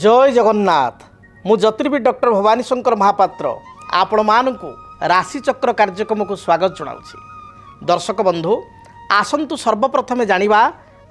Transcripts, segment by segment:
जय जगन्नाथ मु ज्योतिर्विद डॉक्टर भवानी शंकर महापात्र आपण मानकु राशिचक्र कार्यक्रम को स्वागत जनाऊँगी। दर्शक बंधु आसंतु सर्वप्रथमे जानिबा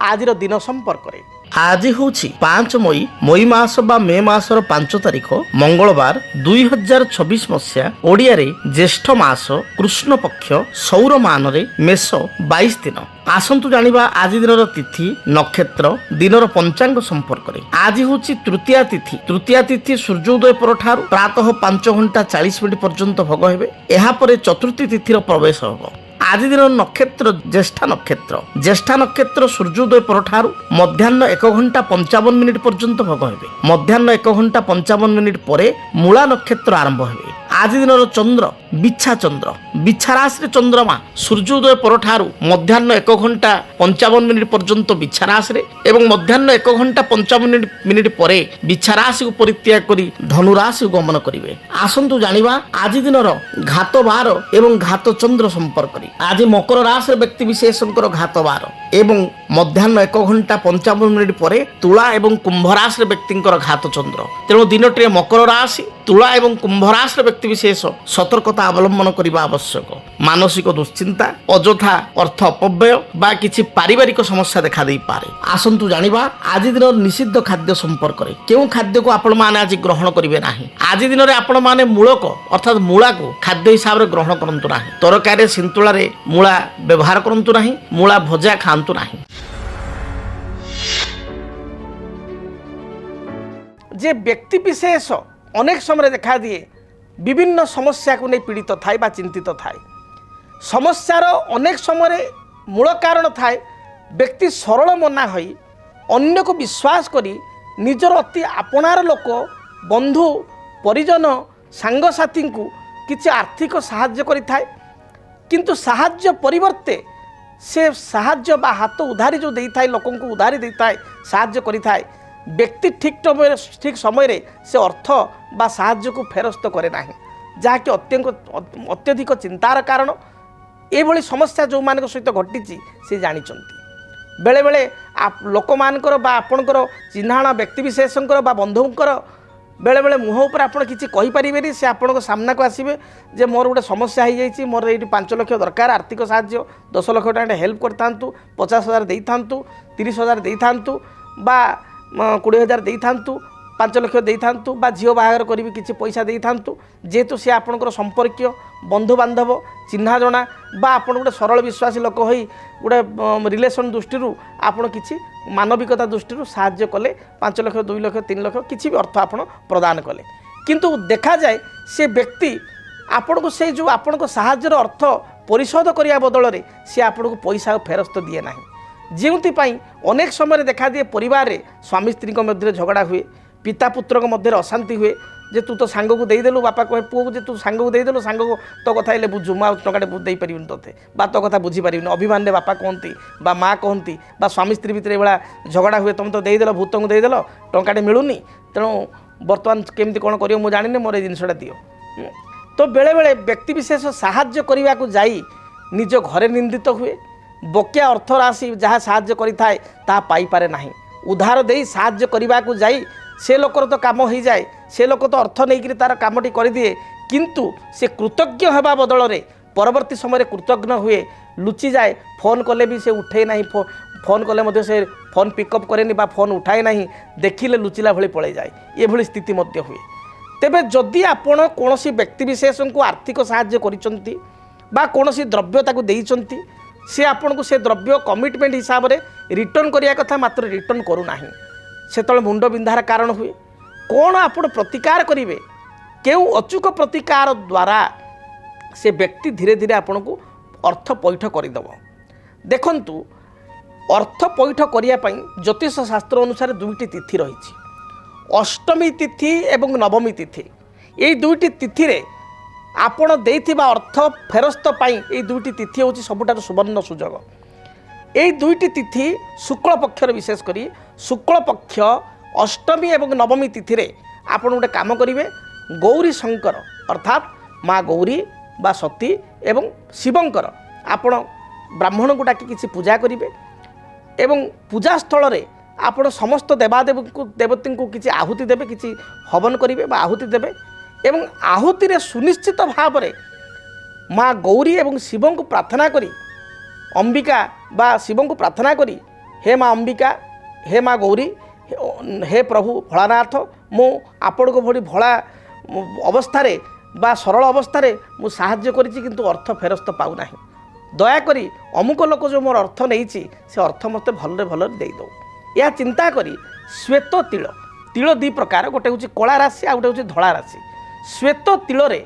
आजिर दिन संपर्क में। आज हूँ 5 मई मास बा मे मासर 5 तारिख मंगलवार 2026 मसीहा ओडिया रे ज्येष्ठ मास कृष्ण पक्ष सौर मान रे मेष 22 दिन। आसंतु जानिबा आज दिनर तिथि नक्षत्र दिनर पंचांग संपर्क में। आज हूँ तृतीया तिथि। तृतीया तिथि सूर्योदय परठारु प्रातः 5 घंटा 40 मिनिट पर्यंत भोग हेबे। एहा परे चतुर्थी तिथिर प्रवेश होबो। आज दिन नक्षत्र ज्येष्ठा नक्षत्र सूर्योदय परठारु मध्याह्न 1 घंटा 55 मिनिट पर्यंत भोग हेबे। मध्याह्न 1 घंटा 55 मिनिट परे मूला नक्षत्र आरंभ हेबे। आज दिन चंद्र बिच्छा राशि चंद्रमा सूर्योदय परठारु मध्याह्न 1 घंटा 55 मिनिट पर्यंत बिच्छा राशि एवं मध्याह्न 1 घंटा 55 मिनिट परे बिच्छा राशि को परित्याग करी धनु राशि गमन करिवे। आसंतु जानिबा आज दिनर घात बार एवं घात चंद्र संपर्क। आज मकर राशि व्यक्ति विशेषकर घात बार एवं मध्याह्न 1 घंटा 55 मिनिट परे तुला एवं कुंभ राशि व्यक्तिंकर घात चंद्र। तेणु दिनटे मकर राशि तुला एवं कुंभ राशि व्यक्ति विशेष सतर्कता अवलंबन करने आवश्यक। मानसिक दुश्चिंता अଯଥା अर्थ अपव्यय बा किछि पारिवारिक समस्या देखा दे पारे। आसंतु जानिबा आज दिन निषिद्ध खाद्य संपर्क में। केउ खाद्य को आपण माने आज ग्रहण करिवे नाही। आज दिन रे आपण माने मूलक अर्थात मूला को खाद्य हिसाब रे ग्रहण करंतु नाही। तरकारी सिंतुला रे मूला व्यवहार करंतु नाही। मूला भजा खांतु नाही। जे व्यक्ति विशेष अनेक समय देखा दिए विभिन्न समस्या को नहीं पीड़ित थाए बा चिंतित थाए। समस्यार अनेक समय मूल कारण थाए व्यक्ति सरल मना होई अन्य को विश्वास करी निजर अति आपणार लोक बंधु परिजन सांगसाथी को किसी आर्थिक साहाय्य करि थाए। किंतु साहाय्य परिवर्ते से साहाय्य बा हाथ उधारी जो देई थाए लोकन को उधारी देई थाए साहाय्य करि थाए। व्यक्ति ठीक समय से अर्थ बा साहाय्य को फेरस्त करे नाही, जहाँकि अत्यधिक चिंतार कारण। एभली समस्या जो मान सहित घटी से जानी बेले बेले लोक मानकर बा आपणकर चिन्हाणा व्यक्ति विशेषकर बा बंधुंकर बेले बेले मुह उपर आप किसी कहींपारे से आपण सामना को आसवे जे मोर गोटे समस्या हो जाए मोर ये 5 लाख दरकार आर्थिक साहाय्य 10 लाख टाँग हेल्प कर था 50,000 दे था 30,000 दे था बा 20,000 दे था 5 लाख दे था बा झील बाहागर करी किसी पैसा दे था जेहेतु सी आपणकर संपर्क बंधु बांधव चिन्हा जना बा आप गोटे सरल विश्वासी लोक हो गोटे रिलेसन दृष्टि आपड़ किसी मानविकता दृष्टि साहाय्य कले 5 लाख 2 लाख 3 लाख किसी भी अर्थ आप प्रदान कले। किंतु देखा जाए से व्यक्ति आपण को से जो आपण को साहाय्यर अर्थ परिशोध करने बदल में सी आपण को पैसा फेरस्त दिए ना। जोपाई अनेक समय देखा दिए परिवार रे स्वामी स्त्री मध्य झगड़ा हुए, पिता पुत्र मध्य अशांति हुए जे तू तो सांग को देदेलु बापा कहे पुओ को जे तू सांग को देदेलु सांग को तो कथा हेले बुझु माँ टंका दे पारि ते बा तो कथा बुझी पारि अभिमान रे बापा कहती बा माँ कहती बा स्वामी स्त्री भितर एभला झगड़ा हुए तुम तो देदेल भूत को देदेल टंकाटे मिलूनी तेणु बर्तमान केमती कौन कर जानी मोर ये जिनसा दियो। तो बेले बेले व्यक्ति विशेष साहाय्य करने को जाई निज घरे निंदित हुए। बकिया अर्थ राशि जहाँ साहाय्य करिथाए ताहा पाई पारे नाही। उधार दे साहाय्य करने को जाई से लोकर तो काम हो जाए, से लोक तो अर्थ नहीं तार कामटी कर दिए किंतु से कृतज्ञ होगा बदल में परवर्ती समय कृतज्ञ हुए लुचि जाए। फोन कले भी से उठे ना, फोन कले मध्य से फोन पिकअप करे बा फोन उठाए ना, देखिले लुचिला भली पड़े जाए। ये भली स्थिति मध्य हुए। तेबे जदि आपण कौन व्यक्ति विशेष को आर्थिक साहाय्य करिसंती बा कौन द्रव्य ताकू देइसंती से आपन को से द्रव्य कमिटमेंट हिसाब रे रिटर्न करिया कथा मात्र रिटर्न करू नाही सेतळे मुंड बिंधार कारण हुए। कौन आपण प्रतिकार करिवे केउ अचूक प्रतिकार द्वारा से व्यक्ति धीरे धीरे आपण को अर्थ पैठ करदेव। देखंतु अर्थ पैठ करिया पई ज्योतिष शास्त्र अनुसार 2टी तिथि रही, अष्टमी तिथि एवं नवमी तिथि। ये 2टी तिथि रे आपण देइथिबा अर्थ फेरस्त पाई ये 2टी तिथि होची सबुठार सुवर्ण सुजोग। ये 2टी तिथि शुक्ल पक्षर विशेष करी शुक्ल पक्ष अष्टमी एवं नवमी तिथि रे आपण गोटे काम करिवे गौरी शंकर अर्थात माँ गौरी बा सती एवं शिवंकर आपण ब्राह्मण को डाकी किसी पूजा करिवे एवं पूजा स्थल रे ଆପଣ ସମସ୍ତ ଦେବାଦେବୀଙ୍କୁ ଦେବତୀଙ୍କୁ କିଛି ଆହୁତି ଦେବେ, କିଛି ହବନ କରିବେ ବା ଆହୁତି ଦେବେ ଏବଂ ଆହୁତିରେ ସୁନିଶ୍ଚିତ ଭାବରେ ମା ଗୌରୀ ଏବଂ ଶିବଙ୍କୁ ପ୍ରାର୍ଥନା କରି ଅମ୍ବିକା ବା ଶିବଙ୍କୁ ପ୍ରାର୍ଥନା କରି ହେ ମା ଅମ୍ବିକା, ହେ ମା ଗୌରୀ, ହେ ପ୍ରଭୁ ଭୋଳାନାଥ, ମୁଁ ଆପଣଙ୍କ ଭଳି ଭୋଳା ଅବସ୍ଥାରେ ବା ସରଳ ଅବସ୍ଥାରେ ମୁଁ ସାହାଯ୍ୟ କରିଛି କିନ୍ତୁ ଅର୍ଥ ଫେରସ୍ତ ପାଉନାହିଁ। ଦୟାକରି ଅମୁକ ଲୋକ ଯେଉଁ ମୋର ଅର୍ଥ ନେଇଛି ସେ ଅର୍ଥ ମୋତେ ଭଲରେ ଭଲରେ ଦେଇଦେଉ। ଏହା ଚିନ୍ତା କରି ଶ୍ୱେତ ତିଳ, ତିଳ ଦୁଇ ପ୍ରକାର, ଗୋଟେ ହେଉଛି କଳା ରାଶି ଆଉ ଗୋଟେ ହେଉଛି ଧଳା ରାଶି। ଶ୍ୱେତ ତିଳରେ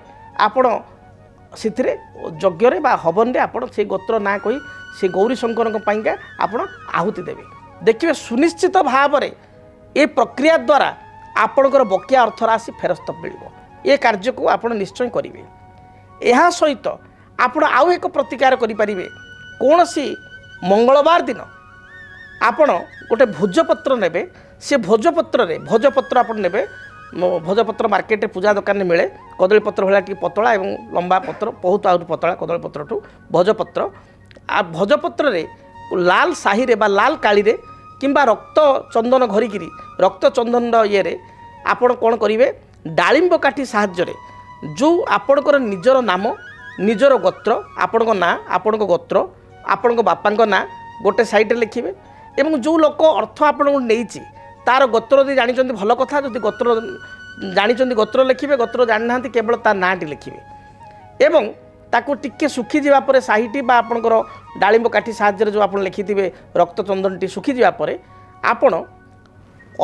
ଆପଣ ସେଥିରେ ଯଜ୍ଞରେ ବା ହବନରେ ଆପଣ ସେଇ ଗୋତ୍ର ନାଁ କହି ସେ ଗୌରୀ ଶଙ୍କରଙ୍କ ପାଇଁକା ଆପଣ ଆହୁତି ଦେବେ। ଦେଖିବେ ସୁନିଶ୍ଚିତ ଭାବରେ ଏ ପ୍ରକ୍ରିୟା ଦ୍ୱାରା ଆପଣଙ୍କର ବକେୟା ଅର୍ଥ ରାଶି ଫେରସ୍ତ ମିଳିବ। ଏ କାର୍ଯ୍ୟକୁ ଆପଣ ନିଶ୍ଚୟ କରିବେ। ଏହା ସହିତ ଆପଣ ଆଉ ଏକ ପ୍ରତିକାର କରିପାରିବେ। କୌଣସି ମଙ୍ଗଳବାର ଦିନ ଆପଣ ଗୋଟେ ଭୋଜପତ୍ର ନେବେ। ସେ ଭୋଜପତ୍ରରେ ଭୋଜପତ୍ର ଆପଣ ନେବେ। ଭୋଜପତ୍ର ମାର୍କେଟରେ ପୂଜା ଦୋକାନରେ ମିଳେ। କଦଳୀପତ୍ର ଭଳିଆ ଟିକେ ପତଳା ଏବଂ ଲମ୍ବା ପତ୍ର, ବହୁତ ଆହୁରି ପତଳା କଦଳୀପତ୍ରଠୁ ଭୋଜପତ୍ର। ଭୋଜପତ୍ରରେ ଲାଲ ସାହିରେ ବା ଲାଲ କାଳିରେ କିମ୍ବା ରକ୍ତ ଚନ୍ଦନ ଘରିକିରି ରକ୍ତ ଚନ୍ଦନ ଇଏରେ ଆପଣ କ'ଣ କରିବେ, ଡାଳିମ୍ବ କାଠି ସାହାଯ୍ୟରେ ଯେଉଁ ଆପଣଙ୍କର ନିଜର ନାମ, ନିଜର ଗୋତ୍ର, ଆପଣଙ୍କ ନାଁ, ଆପଣଙ୍କ ଗୋତ୍ର, ଆପଣଙ୍କ ବାପାଙ୍କ ନାଁ ଗୋଟେ ସାଇଡ଼ରେ ଲେଖିବେ ଏବଂ ଯେଉଁ ଲୋକ ଅର୍ଥ ଆପଣଙ୍କୁ ନେଇଛି ତାର ଗୋତ୍ର ଯଦି ଜାଣିଛନ୍ତି ଭଲ କଥା, ଯଦି ଗୋତ୍ର ଜାଣିଛନ୍ତି ଗୋତ୍ର ଲେଖିବେ, ଗୋତ୍ର ଜାଣିନାହାନ୍ତି କେବଳ ତା ନାଁଟି ଲେଖିବେ ଏବଂ ତାକୁ ଟିକେ ଶୁଖିଯିବା ପରେ ସାହିଟି ବା ଆପଣଙ୍କର ଡାଳିମ୍ବ କାଠି ସାହାଯ୍ୟରେ ଯେଉଁ ଆପଣ ଲେଖିଥିବେ ରକ୍ତ ଚନ୍ଦନଟି ଶୁଖିଯିବା ପରେ ଆପଣ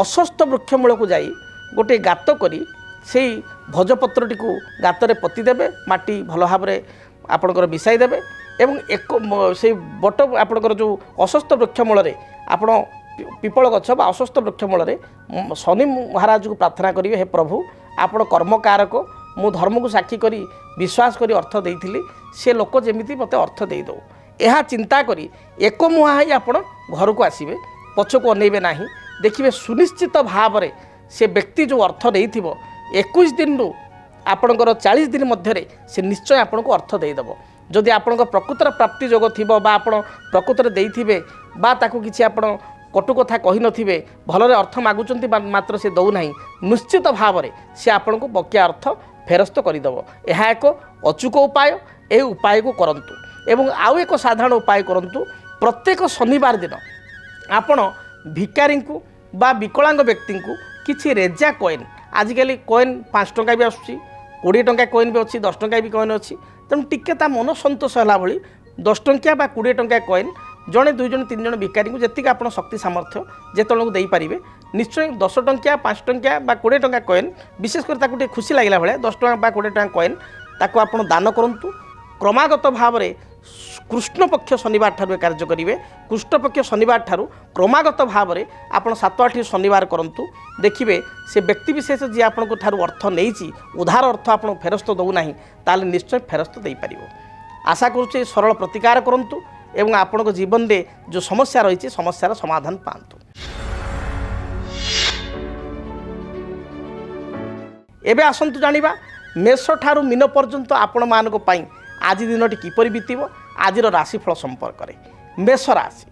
ଅଶ୍ୱସ୍ଥ ବୃକ୍ଷ ମୂଳକୁ ଯାଇ ଗୋଟିଏ ଗାତ କରି ସେଇ ଭୋଜପତ୍ରଟିକୁ ଗାତରେ ପୋତି ଦେବେ, ମାଟି ଭଲ ଭାବରେ ଆପଣଙ୍କର ମିଶାଇ ଦେବେ ଏବଂ ସେଇ ବଟ ଆପଣଙ୍କର ଯେଉଁ ଅଶ୍ୱସ୍ଥ ବୃକ୍ଷ ମୂଳରେ ଆପଣ ପିପଳ ଗଛ ବା ଅଶ୍ୱସ୍ଥ ବୃକ୍ଷ ମୂଳରେ ଶନି ମହାରାଜକୁ ପ୍ରାର୍ଥନା କରିବେ, ହେ ପ୍ରଭୁ ଆପଣ କର୍ମକାରକ, ମୁଁ ଧର୍ମକୁ ସାକ୍ଷୀ କରି ବିଶ୍ୱାସ କରି ଅର୍ଥ ଦେଇଥିଲି, ସେ ଲୋକ ଯେମିତି ମୋତେ ଅର୍ଥ ଦେଇଦେଉ। ଏହା ଚିନ୍ତା କରି ଏକମୁହାଁ ହୋଇ ଆପଣ ଘରକୁ ଆସିବେ, ପଛକୁ ଅନେଇବେ ନାହିଁ। ଦେଖିବେ ସୁନିଶ୍ଚିତ ଭାବରେ ସେ ବ୍ୟକ୍ତି ଯେଉଁ ଅର୍ଥ ନେଇଥିବ 21 ଦିନରୁ ଆପଣଙ୍କର 40 ଦିନ ମଧ୍ୟରେ ସେ ନିଶ୍ଚୟ ଆପଣଙ୍କୁ ଅର୍ଥ ଦେଇଦେବ। ଯଦି ଆପଣଙ୍କ ପ୍ରକୃତର ପ୍ରାପ୍ତି ଯୋଗ ଥିବ ବା ଆପଣ ପ୍ରକୃତରେ ଦେଇଥିବେ ବା ତାକୁ କିଛି ଆପଣ କଟୁ କଥା କହିନଥିବେ, ଭଲରେ ଅର୍ଥ ମାଗୁଛନ୍ତି ମାତ୍ର ସେ ଦେଉନାହିଁ, ନିଶ୍ଚିତ ଭାବରେ ସେ ଆପଣଙ୍କୁ ବକେୟା ଅର୍ଥ ଫେରସ୍ତ କରିଦେବ। ଏହା ଏକ ଅଚୁକ ଉପାୟ। ଏହି ଉପାୟକୁ କରନ୍ତୁ ଏବଂ ଆଉ ଏକ ସାଧାରଣ ଉପାୟ କରନ୍ତୁ। ପ୍ରତ୍ୟେକ ଶନିବାର ଦିନ ଆପଣ ଭିକାରୀଙ୍କୁ ବା ବିକଳାଙ୍ଗ ବ୍ୟକ୍ତିଙ୍କୁ କିଛି ରେଜା କଏନ୍, ଆଜିକାଲି କଏନ୍ 5 ଟଙ୍କା ବି ଆସୁଛି, 20 ଟଙ୍କା କଏନ୍ ବି ଅଛି, 10 ଟଙ୍କା ବି କଏନ୍ ଅଛି, ତେଣୁ ଟିକେ ତା ମନ ସନ୍ତୋଷ ହେଲା ଭଳି 10 ଟଙ୍କିଆ ବା 20 ଟଙ୍କା କଏନ୍ ଜଣେ 2 ଜଣ 3 ଜଣ ଭିକାରୀଙ୍କୁ ଯେତିକି ଆପଣ ଶକ୍ତି ସାମର୍ଥ୍ୟ ଯେତେବେଳକୁ ଦେଇପାରିବେ ନିଶ୍ଚୟ 10 ଟଙ୍କିଆ 5 ଟଙ୍କିଆ ବା 20 ଟଙ୍କା କଏନ୍, ବିଶେଷ କରି ତାକୁ ଟିକେ ଖୁସି ଲାଗିଲା ଭଳିଆ 10 ଟଙ୍କା ବା 20 ଟଙ୍କା କଏନ୍ ତାକୁ ଆପଣ ଦାନ କରନ୍ତୁ। କ୍ରମାଗତ ଭାବରେ କୃଷ୍ଣପକ୍ଷ ଶନିବାର ଠାରୁ କାର୍ଯ୍ୟ କରିବେ। କୃଷ୍ଣପକ୍ଷ ଶନିବାର ଠାରୁ କ୍ରମାଗତ ଭାବରେ ଆପଣ 7-8 ଶନିବାର କରନ୍ତୁ। ଦେଖିବେ ସେ ବ୍ୟକ୍ତିବିଶେଷ ଯିଏ ଆପଣଙ୍କ ଠାରୁ ଅର୍ଥ ନେଇଛି, ଉଧାର ଅର୍ଥ ଆପଣ ଫେରସ୍ତ ଦେଉନାହିଁ, ତାହେଲେ ନିଶ୍ଚୟ ଫେରସ୍ତ ଦେଇପାରିବ। ଆଶା କରୁଛି ସରଳ ପ୍ରତିକାର କରନ୍ତୁ ଏବଂ ଆପଣଙ୍କ ଜୀବନରେ ଯେଉଁ ସମସ୍ୟା ରହିଛି ସମସ୍ୟାର ସମାଧାନ ପାଆନ୍ତୁ। ଏବେ ଆସନ୍ତୁ ଜାଣିବା ମେଷ ଠାରୁ ମୀନ ପର୍ଯ୍ୟନ୍ତ ଆପଣମାନଙ୍କ ପାଇଁ ଆଜି ଦିନଟି କିପରି ବିତିବ। ଆଜିର ରାଶିଫଳ ସମ୍ପର୍କରେ ମେଷ ରାଶି।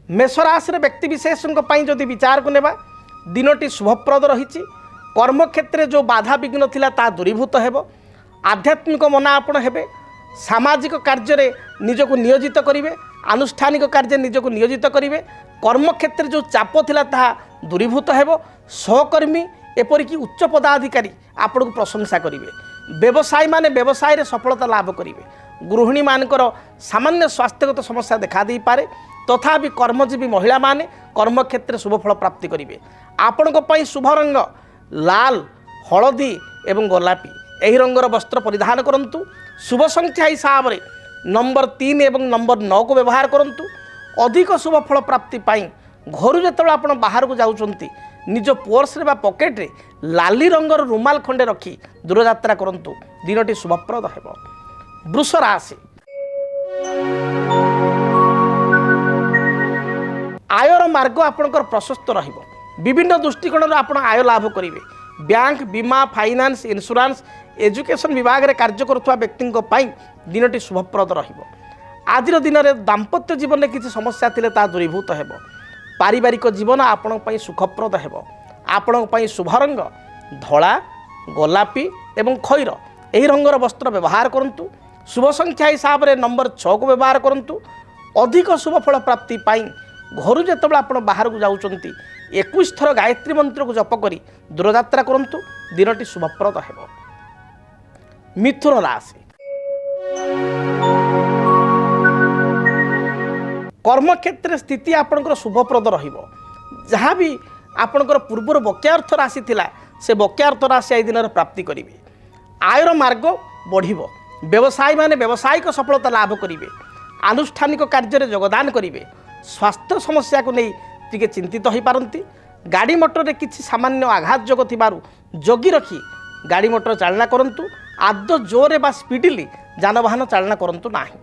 ମେଷ ରାଶିର ବ୍ୟକ୍ତିବିଶେଷଙ୍କ ପାଇଁ ଯଦି ବିଚାରକୁ ନେବା, ଦିନଟି ଶୁଭପ୍ରଦ ରହିଛି। କର୍ମକ୍ଷେତ୍ରରେ ଯେଉଁ ବାଧାବିଘ୍ନ ଥିଲା ତାହା ଦୂରୀଭୂତ ହେବ। ଆଧ୍ୟାତ୍ମିକ ମନା ଆପଣ ହେବେ। ସାମାଜିକ କାର୍ଯ୍ୟରେ ନିଜକୁ ନିୟୋଜିତ କରିବେ, ଆନୁଷ୍ଠାନିକ କାର୍ଯ୍ୟରେ ନିଜକୁ ନିୟୋଜିତ କରିବେ। କର୍ମକ୍ଷେତ୍ରରେ ଯେଉଁ ଚାପ ଥିଲା ତାହା ଦୂରୀଭୂତ ହେବ। ସହକର୍ମୀ ଏପରିକି ଉଚ୍ଚ ପଦାଧିକାରୀ ଆପଣଙ୍କୁ ପ୍ରଶଂସା କରିବେ। ବ୍ୟବସାୟୀମାନେ ବ୍ୟବସାୟରେ ସଫଳତା ଲାଭ କରିବେ। ଗୃହିଣୀମାନଙ୍କର ସାମାନ୍ୟ ସ୍ୱାସ୍ଥ୍ୟଗତ ସମସ୍ୟା ଦେଖା ଦେଇପାରେ, ତଥାପି କର୍ମଜୀବୀ ମହିଳାମାନେ କର୍ମକ୍ଷେତ୍ରରେ ଶୁଭଫଳ ପ୍ରାପ୍ତି କରିବେ। ଆପଣଙ୍କ ପାଇଁ ଶୁଭ ରଙ୍ଗ ଲାଲ, ହଳଦୀ ଏବଂ ଗୋଲାପୀ, ଏହି ରଙ୍ଗର ବସ୍ତ୍ର ପରିଧାନ କରନ୍ତୁ। ଶୁଭ ସଂଖ୍ୟା ହିସାବରେ ନମ୍ବର 3 ଏବଂ ନମ୍ବର 9କୁ ବ୍ୟବହାର କରନ୍ତୁ। ଅଧିକ ଶୁଭଫଳ ପ୍ରାପ୍ତି ପାଇଁ ଘରୁ ଯେତେବେଳେ ଆପଣ ବାହାରକୁ ଯାଉଛନ୍ତି ନିଜ ପର୍ସରେ ବା ପକେଟରେ ଲାଲି ରଙ୍ଗର ରୁମାଲ ଖଣ୍ଡେ ରଖି ଦୂରଯାତ୍ରା କରନ୍ତୁ। ଦିନଟି ଶୁଭପ୍ରଦ ହେବ। ବୃଷ ରାଶି। ଆୟର ମାର୍ଗ ଆପଣଙ୍କର ପ୍ରଶସ୍ତ ରହିବ। ବିଭିନ୍ନ ଦୃଷ୍ଟିକୋଣରୁ ଆପଣ ଆୟ ଲାଭ କରିବେ। ବ୍ୟାଙ୍କ, ବୀମା, ଫାଇନାନ୍ସ, ଇନ୍ସୁରାନ୍ସ, ଏଜୁକେସନ୍ ବିଭାଗରେ କାର୍ଯ୍ୟ କରୁଥିବା ବ୍ୟକ୍ତିଙ୍କ ପାଇଁ ଦିନଟି ଶୁଭପ୍ରଦ ରହିବ। आज दिन में दाम्पत्य जीवन में किसी समस्या थिले ता दूरीभूत हेब। पारिवारिक जीवन आपण सुखप्रद हेब। आपण शुभ रंग धला गोलापी एवं खैर यही रंगर वस्त्र व्यवहार करंतु। शुभ संख्या हिसाब से नंबर 6 को व्यवहार करंतु। अधिक शुभ फल प्राप्ति पाई घर जो आप बाहर को जाउचंती 21 थर गायत्री मंत्र को जप करी दूरयात्रा करंतु। दिनटी शुभप्रद हेब। मिथुन राशि कर्मक्षेत्र स्थिति आपणकर शुभप्रद रहिबो। जहाँ भी आपणकर पूर्वर बकेया अर्थ राशि थिला से बकेया अर्थ राशि आई दिन प्राप्ति करिवे। आयर मार्ग बढ़िबो। व्यवसायी माने व्यावसायिक सफलता लाभ करिवे। आनुष्ठानिक कार्य योगदान करिवे। स्वास्थ्य समस्या को नहीं टिके चिंतित हो पारंती। गाड़ी मोटर रे किछि सामान्य आघात जोग थिबारु जगी रखी गाड़ी मोटर चालना करंतु। आद जोरे बा स्पीडली जानवाहन चालना करंतु नाही।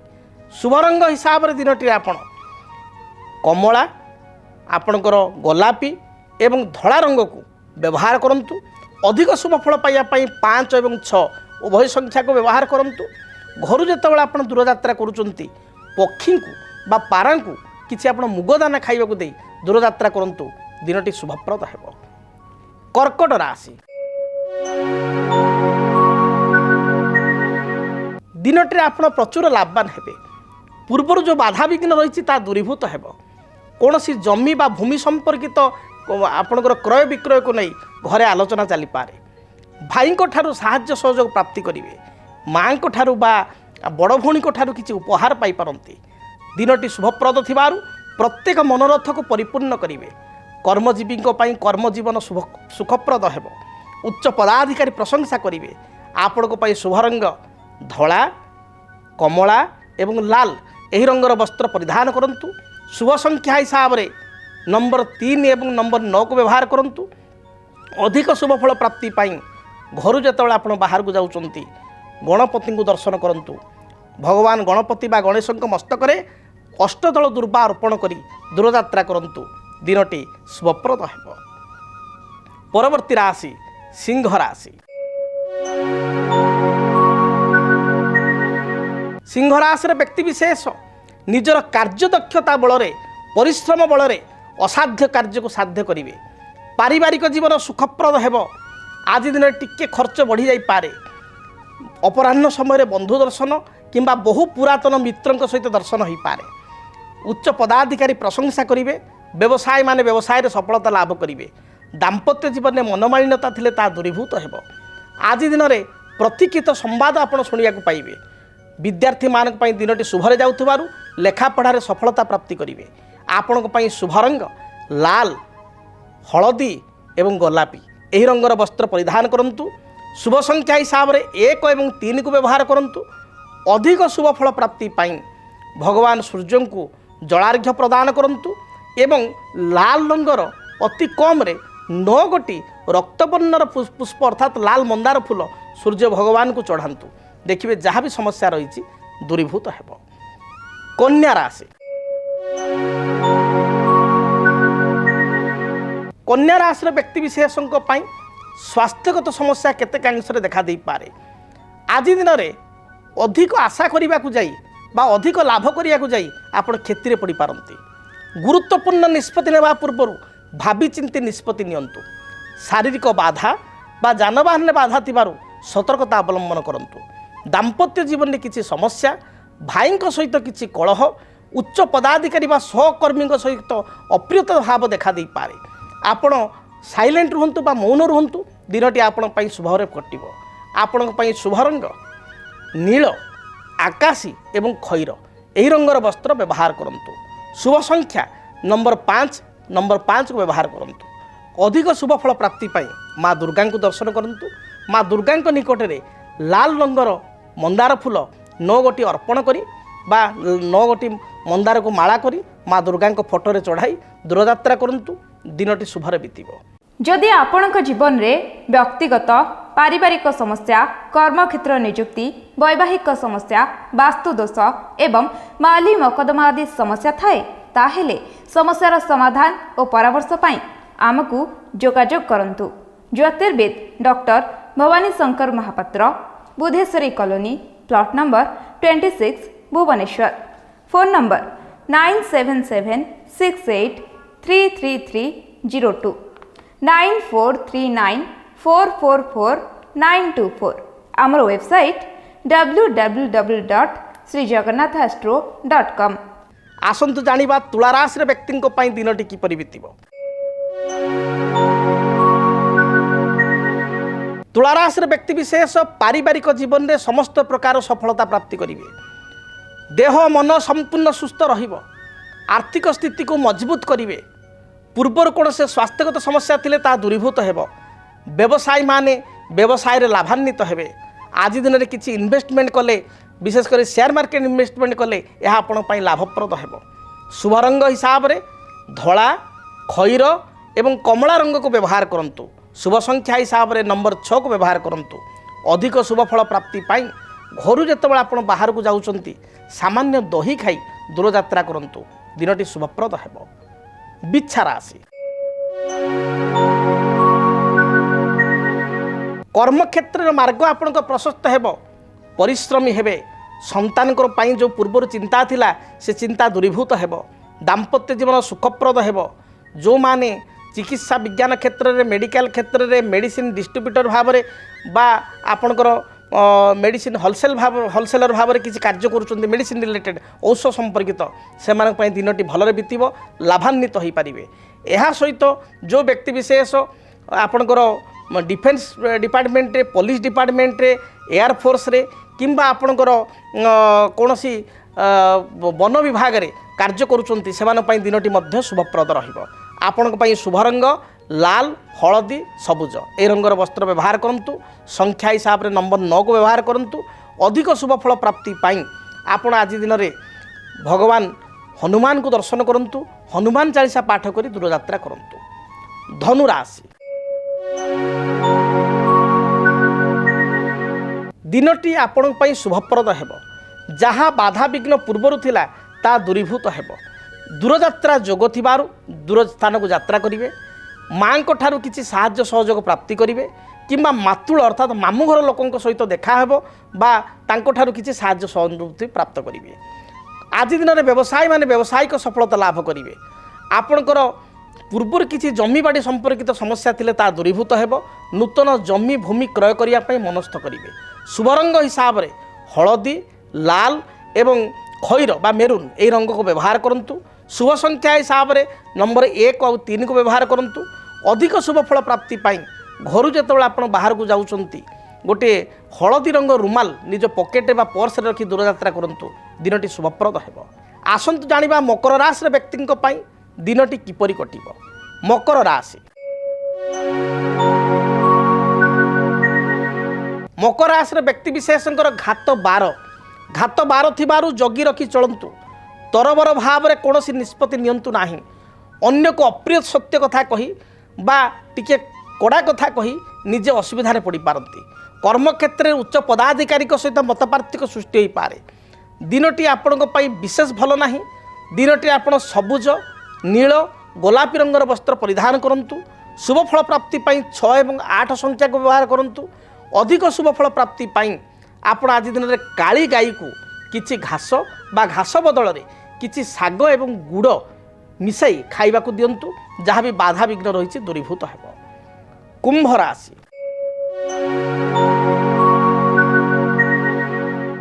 शुभ रंग हिसाब रे दिनटी आपण कमला आपणकर गोलापी एवं धला रंग को व्यवहार करंतु। अधिक शुभ फल पाइबा पई 5 एवं 6 उभय संख्या को व्यवहार करंतु। घर जेतेबेला आपण दूरयात्रा करूचंती पक्षी को बा पारा को किछि आपण मुगदाना खाइबा को देई दूरयात्रा करंतु। दिनटी शुभप्रद हेब। कर्कट राशि दिनटी आपण प्रचुर लाभवान हेबे। पूर्वर जो बाधा विघ्न रही दूरीभूत हेब। कौन सी जमी बा भूमि संपर्कित आपणकर क्रय विक्रय को नहीं घरे आलोचना चली पारे। भाई ठारू साहाय्य सहयोग प्राप्ति करेंगे। माँ को ठारू बा बड़ भौणी को ठारू किसी उपहार पाई पारंती। दिनटी शुभप्रद थिबारु प्रत्येक मनोरथ को परिपूर्ण करेंगे। कर्मजीवी कर्मजीवन सुखप्रद हेब। उच्च पदाधिकारी प्रशंसा करेंगे। आपण को शुभ रंग धला कमला एवं लाल यही रंगर वस्त्र परिधान करंतु। शुभ संख्या हिसाब से नंबर 3 एवं नंबर 9 को व्यवहार करंतु। अधिक शुभ फल प्राप्ति पाई घर जेतेबेला आपण बाहर को जाउचंती गणपति को दर्शन करंतु। भगवान गणपति बा गणेश मस्तक रे अष्टदल दुर्वा अर्पण करी दूरयात्रा करंतु। दिनटी शुभप्रद हेब। परवर्ती राशि सिंह राशि सिंह राशि व्यक्ति विशेष निजर कार्यदक्षता बल परिश्रम बल असाध्य कार्य को साध्य करेंगे। पारिवारिक जीवन सुखप्रद हेब। आज दिन टिके खर्च बढ़ी जाई पारे। अपराह्न समय बंधु दर्शन किंबा बहु पुरातन मित्र सहित दर्शन हो पारे। उच्च पदाधिकारी प्रशंसा करेंगे। व्यवसायी माने व्यवसाय रे सफलता लाभ करेंगे। दाम्पत्य जीवन में मनमालिन्यता थिले ता दूरीभूत हेब। आज दिन में प्रतीक्षित संवाद आपण शुणा पाइबे। विद्यार्थी मान दिनटी शुभरे जाउथबारु लेखा पढ़ारे सफलता प्राप्ति करेंगे। आपण शुभ रंग लाल हलदी एवं गोलापी यही रंगर वस्त्र परिधान करंतु। शुभ संख्या हिसाब से 1 एवं 3 को व्यवहार करंतु। अधिक शुभ फल प्राप्ति पाई भगवान सूर्य को जलार्घ्य प्रदान करंतु एवं लाल रंगर अति कम रे 9 गोटी रक्तवर्णर पुष्प अर्थात लाल मंदार फूल सूर्य भगवान को चढ़ातु। देखिए जहाँ भी समस्या रही दूरीभूत हेब। कन्या राशि कन्या राशि व्यक्ति विशेषों स्वास्थ्यगत समस्या केतेकांश देखा दे पारे। आज दिन में अधिक आशा करने को जाई बा अधिक लाभ करने को जाई आपण क्षति में पड़ पारती। गुरुत्वपूर्ण निष्पत्ति नेबा पूर्व भावी चिंती निष्पत्ति नियंतु। शारीरिक बाधा बा जानवाहन बाधा थिबारु सतर्कता अवलंबन करंतु। दाम्पत्य जीवन में किसी समस्या भाई सहित किसी कलह उच्च पदाधिकारी बा सहकर्मी सहित अप्रियता भाव देखा दे पारे। आपण साइलेंट रुहंतु बा मौन रुहंतु। दिनटी आपण पई शुभरे कटिबो। आपण पई शुभ रंग नील आकाशी एवं खैर यही रंगर वस्त्र व्यवहार करंतु। शुभ संख्या नंबर 5 को व्यवहार करंतु। अधिक शुभ फल प्राप्ति पाई माँ दुर्गा को दर्शन करंतु। माँ दुर्गा निकट में लाल रंगर मंदार फूल 9 गोटी अर्पण करी बा 9 गोटी मंदार को माला करी माँ दुर्गा फोटो रे चढ़ाई दूरयात्रा करंतु। दिनटी शुभरे बीतिबो। जदि आपणक जीवन में व्यक्तिगत पारिवारिक समस्या कर्मक्षेत्र नियुक्ति वैवाहिक समस्या वास्तुदोष एवं माली मकदमा आदि समस्या थाए ताहेले समस्यार समाधान और परामर्श पाई आमको जोगाजोग करंतु। ज्योतिर्विद doctor Bhabani Shankar Mahapatra Budheswari colony plot number 26 Bhubaneswar. Phone number 9776833302 9439444924 आमर वेबसाइट www.srijagannathastro.com। आसंतु जानिबा तुला राशि व्यक्ति दिनटी किपरि बीतिब। तुला राशि व्यक्ति विशेष पारिवारिक जीवन में समस्त प्रकार सफलता प्राप्ति करेंगे। देह मन संपूर्ण सुस्थ रहिबो। आर्थिक स्थिति को मजबूत करेंगे। पूर्वर कौन से स्वास्थ्यगत समस्या थिले ता दूरीभूत हेबो। व्यवसायी माने व्यवसाय रे लाभान्वित हेबे। आज दिन में किसी इन्वेस्टमेंट कले विशेषकर शेयर मार्केट इन्वेस्टमेंट कले यह आपण पई लाभप्रद हेबो। शुभ रंग हिसाब रे धला खैर एवं कमला रंग को व्यवहार करंतु। शुभ संख्या हिसाब रे नंबर 6 को व्यवहार करंतु। अधिक शुभ फल प्राप्ति पाई घर जेतेबेला आपण बाहर को जाउचंती सामान्य दही खाई दूर यात्रा करंतु। दिनटी शुभप्रद हेबो। बिच्छा राशि कर्मक्षेत्र मार्ग आपण प्रशस्त हेबो। परिश्रमी हेबे। संतान जो पूर्वर चिंता थिला से चिंता दूरीभूत हेबो। दाम्पत्य जीवन सुखप्रद हेबो। जो माने चिकित्सा विज्ञान क्षेत्र में मेडिकल क्षेत्र में मेडिसिन डिस्ट्रीब्यूटर भाव में बा आपणकर मेडिसिन होलसेलर भाव में किसी कार्य करुँच मेडिसिन रिलेटेड औषध संपर्कित से दिनटी भलरे बीतब लाभान्वित हो पारे। यह सहित जो व्यक्ति विशेष आपणकर डिफेन्स डिपार्टमेंट रे पुलिस डिपार्टमेंट रे एयरफोर्स रे किंबा आपणकर कौन सी वन विभाग रे कार्य करुँच से दिनटी मध्य शुभप्रद रहिबो। आपण शुभ रंग लाल हलदी सबुज ए रंगर वस्त्र व्यवहार करंतु। संख्या हिसाब रे नंबर 9 को व्यवहार करंतु। अधिक शुभ फल प्राप्ति पाई आपण आज दिन में भगवान हनुमान को दर्शन करंतु। हनुमान चालीसा पाठ करी दूर यात्रा करंतु। धनु राशि दिनटी आपण पई शुभप्रद हेबो। जहाँ बाधा विघ्न पूर्वर थिला ता दूरीभूत हेबो। दूर यात्रा जोग थिबारु दूर स्थान को यात्रा करिवे। माँ को ठारू किसी साहाय्य सहयोग प्राप्ति करेंगे किंबा मातुल अर्थात मामू घर लोकों सहित देखा हेबो बा तांको ठारू किसी साहाय्य सहयोग प्राप्त करेंगे। आज दिन में व्यवसायी माने व्यावसायिक सफलता लाभ करेंगे। आपणकर पूर्वर किसी जमी बाड़ी संपर्कित समस्या थिले ता दूरीभूत हेबो। नूतन जमी भूमि क्रय करिया पई मनस्थ करेंगे। शुभ रंग हिसाब रे हलदी लाल एवं खैर बा मेरून ए रंग को व्यवहार करंतु। शुभ संख्या हिसाब रे नंबर 1 और 3 को व्यवहार करंतु। अधिक शुभ फल प्राप्ति पाई घर जेतेबेला आपण बाहर को जाउचंती गोटे हलदी रंग रुमाल निज पॉकेट बा पर्स रे रखी दूर यात्रा करंतु। दिनटी शुभप्रद हेबो। आसंतु जानिबा मकर राशि व्यक्ति पाई दिनटी किपरि कटिबो। मकर राशि मकर राशि व्यक्ति विशेषकर घात 12 थिबारु जगी रखी चलंतु। तरबर भाव में कौन निष्पत्ति नियंतु नाही। अन्य को अप्रिय सत्य कथा कही बा टिके कड़ा कथा कही निजे असुविधा पड़ पारती। कर्मक्षेत्र में उच्च पदाधिकारी सहित मतपार्थिक सृष्टि हो पारे। दिनटी आपण विशेष भल नाही। दिनटी आपण सबुज नील गोलापी रंगर वस्त्र परिधान करंतु। शुभ फल प्राप्ति पाई 6 और 8 संख्या को व्यवहार करंतु। अधिक शुभ फल प्राप्ति पाई आपण आज दिन में काली गाई को किछि घास बा घास बदल में किछि साग एवं गुड़ मिसाई खाइबा को दियंतु। जहाँ भी बाधा विघ्न रही दूरीभूत हेबो। कुंभ राशि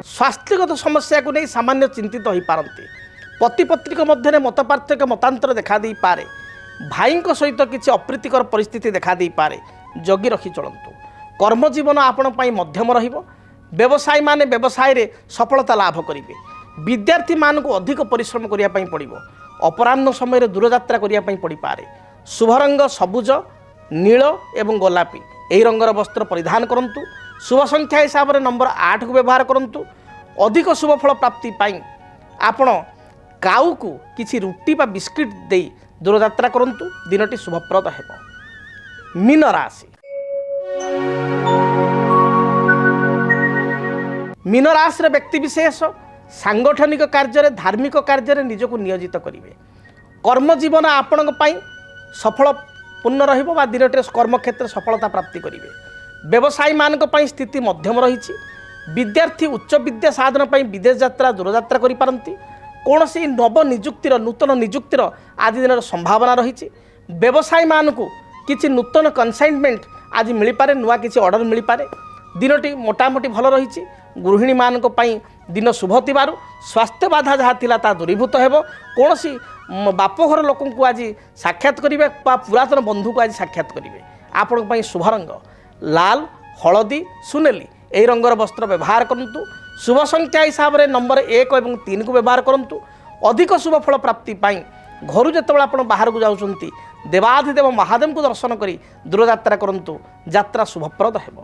स्वास्थ्यगत समस्या को नहीं सामान्य चिंतित हो पारती। पति पत्नी मध्य मतपार्थिक मतांतर देखा दे पारे। भाई सहित किसी अप्रीतिकर परिस्थिति देखा दे पारे। जगी रखी चलंतु। कर्मजीवन आपण पई मध्यम रहिबो। व्यवसायी माने व्यवसाय रे सफलता लाभ करेंगे। विद्यार्थी मान को अधिक परिश्रम करिया पई पड़िबो। अपराह्न समय दूर यात्रा करिया पई पड़ी पारे। शुभ रंग सबुज नील एवं गोलापी यही रंगर वस्त्र परिधान करंतु। शुभ संख्या हिसाब रे नंबर 8 को व्यवहार करंतु। अधिक शुभ फल प्राप्ति पाई आपण काऊ को किसी रुटी बा बिस्किट दे दूर यात्रा करंतु। दिनटी शुभप्रद हेबो। मीन राशि मीन राशि व्यक्ति विशेष सांगठनिक कार्य धार्मिक कार्य निजको नियोजित करेंगे। कर्मजीवन आपण सफल पूर्ण रहिबो बा दिनटे कर्मक्षेत्र सफलता प्राप्ति करेंगे। व्यवसायी मान स्थिति मध्यम रही। विद्यार्थी उच्च विद्या साधन विदेश यात्रा दूर यात्रा करि पारंती। କୌଣସି ନବ ନିଯୁକ୍ତିର ନୂତନ ନିଯୁକ୍ତିର ଆଜି ଦିନର ସମ୍ଭାବନା ରହିଛି। ବ୍ୟବସାୟୀମାନଙ୍କୁ କିଛି ନୂତନ କନସାଇନମେଣ୍ଟ ଆଜି ମିଳିପାରେ, ନୂଆ କିଛି ଅର୍ଡ଼ର ମିଳିପାରେ। ଦିନଟି ମୋଟାମୋଟି ଭଲ ରହିଛି। ଗୃହିଣୀମାନଙ୍କ ପାଇଁ ଦିନ ଶୁଭ ଥିବାରୁ ସ୍ୱାସ୍ଥ୍ୟ ବାଧା ଯାହା ଥିଲା ତାହା ଦୂରୀଭୂତ ହେବ। କୌଣସି ବାପଘର ଲୋକଙ୍କୁ ଆଜି ସାକ୍ଷାତ କରିବେ ବା ପୁରାତନ ବନ୍ଧୁକୁ ଆଜି ସାକ୍ଷାତ କରିବେ। ଆପଣଙ୍କ ପାଇଁ ଶୁଭ ରଙ୍ଗ ଲାଲ, ହଳଦୀ, ସୁନେଲି ଏହି ରଙ୍ଗର ବସ୍ତ୍ର ବ୍ୟବହାର କରନ୍ତୁ। ଶୁଭ ସଂଖ୍ୟା ହିସାବରେ ନମ୍ବର 1 ଏବଂ 3କୁ ବ୍ୟବହାର କରନ୍ତୁ। ଅଧିକ ଶୁଭ ଫଳ ପ୍ରାପ୍ତି ପାଇଁ ଘରୁ ଯେତେବେଳେ ଆପଣ ବାହାରକୁ ଯାଉଛନ୍ତି ଦେବାଧିଦେବ ମହାଦେବଙ୍କୁ ଦର୍ଶନ କରି ଦୂରଯାତ୍ରା କରନ୍ତୁ, ଯାତ୍ରା ଶୁଭପ୍ରଦ ହେବ।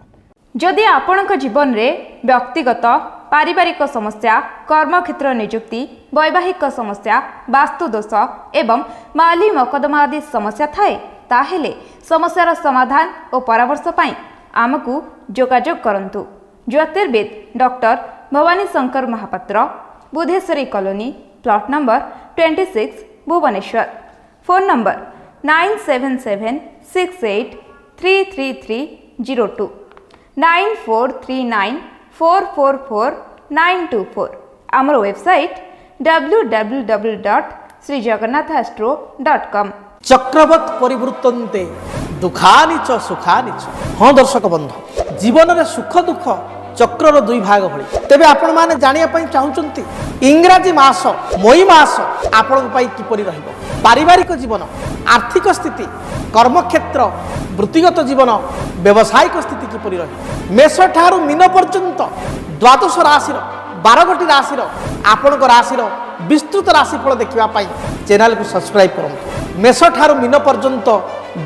ଯଦି ଆପଣଙ୍କ ଜୀବନରେ ବ୍ୟକ୍ତିଗତ ପାରିବାରିକ ସମସ୍ୟା, କର୍ମକ୍ଷେତ୍ର ନିଯୁକ୍ତି, ବୈବାହିକ ସମସ୍ୟା, ବାସ୍ତୁଦୋଷ ଏବଂ ମାଲି ମକଦ୍ଦମା ଆଦି ସମସ୍ୟା ଥାଏ, ତାହେଲେ ସମସ୍ୟାର ସମାଧାନ ଓ ପରାମର୍ଶ ପାଇଁ ଆମକୁ ଯୋଗାଯୋଗ କରନ୍ତୁ। ଜ୍ୟୋତିର୍ବିଦ doctor Bhabani Shankar Mahapatra, Budheswari colony, plot number 26, Bhubaneswar. Phone number 9776833302 9439444924। ଆମର ୱେବସାଇଟ୍ www.srijagannathastro.com। ଚକ୍ରବତ୍ ପରିବୃତ୍ତନ୍ତେ ଦୁଃଖାନି ଚ ସୁଖାନି ଚ। ହଁ ଦର୍ଶକ ବନ୍ଧୁ, ଜୀବନରେ ସୁଖ ଦୁଃଖ ଚକ୍ରର ଦୁଇ ଭାଗ ଭଳି। ତେବେ ଆପଣମାନେ ଜାଣିବା ପାଇଁ ଚାହୁଁଛନ୍ତି ଇଂରାଜୀ ମାସ ମଇ ମାସ ଆପଣଙ୍କ ପାଇଁ କିପରି ରହିବ? ପାରିବାରିକ ଜୀବନ, ଆର୍ଥିକ ସ୍ଥିତି, କର୍ମକ୍ଷେତ୍ର, ବୃତ୍ତିଗତ ଜୀବନ, ବ୍ୟବସାୟିକ ସ୍ଥିତି କିପରି ରହିବ? ମେଷ ଠାରୁ ମୀନ ପର୍ଯ୍ୟନ୍ତ 12 ରାଶିର 12ଗୋଟି ରାଶିର ଆପଣଙ୍କ ରାଶିର ବିସ୍ତୃତ ରାଶିଫଳ ଦେଖିବା ପାଇଁ ଚ୍ୟାନେଲକୁ ସବସ୍କ୍ରାଇବ୍ କରନ୍ତୁ। ମେଷ ଠାରୁ ମୀନ ପର୍ଯ୍ୟନ୍ତ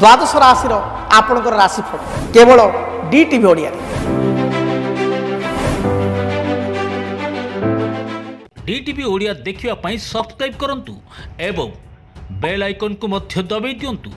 12 ରାଶିର ଆପଣଙ୍କର ରାଶିଫଳ କେବଳ DTV ଓଡ଼ିଆରେ। DTV ଓଡ଼ିଆ ଦେଖିବା ପାଇଁ ସବସ୍କ୍ରାଇବ୍ କରନ୍ତୁ ଏବଂ ବେଲ୍ ଆଇକନ୍କୁ ମଧ୍ୟ ଦବାଇ ଦିଅନ୍ତୁ।